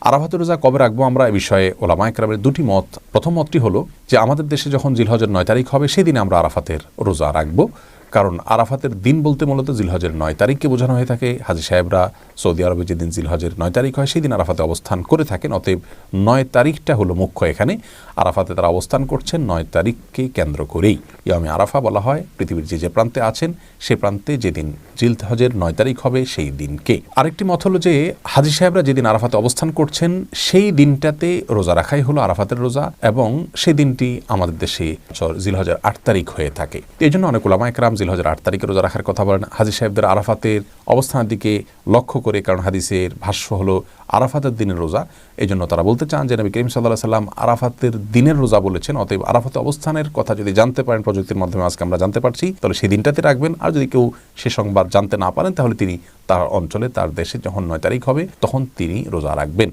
আরাফাতের রোজা কবে রাখবো আমরা, এ বিষয়ে ওলামায়ে কেরামের দুটি মত। প্রথম মতটি হলো যে আমাদের দেশে যখন জিলহজের 9 তারিখ হবে সেদিন আমরা আরাফাতের রোজা রাখবো। কারণ আরাফাতের দিন বলতে মূলত জিলহজের 9 তারিখকে বোঝানো হয়ে থাকে। হাজী সাহেবরা সৌদি আরবে যেদিন জিলহজের 9 তারিখ হয় সেই দিন আরাফাতে অবস্থান করে থাকেন। অতএব 9 তারিখটা হলো মুখ্য এখানে। আরাফাতে তারা অবস্থান করছেন 9 তারিখকে কেন্দ্র করেই। ইয়ামে আরাফা বলা হয় পৃথিবীর যে প্রান্তে আছেন সে প্রান্তে যেদিন জিলহজের 9 তারিখ হবে সেই দিনকে। আরেকটি মত হলো যে হাজী সাহেবরা যেদিন আরাফাতে অবস্থান করছেন সেই দিনটাতে রোজা রাখাই হলো আরাফাতের রোজা, এবং সেই দিনটি আমাদের দেশে জিলহজের 8 তারিখ হয়ে থাকে। এই জন্য অনেক উলামায়ে কেরাম জিলহজের 8 তারিখে রোজা রাখার কথা বলেন হাজী সাহেবদের আরাফাতের অবস্থানের দিকে লক্ষ্য করে, কারণ হাদিসের ভাষ্য হলো আরাফাতের দিনের রোজা। এই জন্য তারা বলতে চান যে নবী করিম সাল্লাল্লাহু আলাইহি সাল্লাম আরাফাতের দিনের রোজা বলেছেন। অতএব আরাফাতে অবস্থানের কথা যদি জানতে পারেন প্রযুক্তির মাধ্যমে আজকে আমরা জানতে পারছি, তাহলে সেই দিনটাতে রাখবেন। আর যদি কেউ সে সংবাদ জানতে না পারেন তাহলে তিনি তার অঞ্চলে তার দেশে যখন 9 তারিখ হবে তখন তিনি রোজা রাখবেন।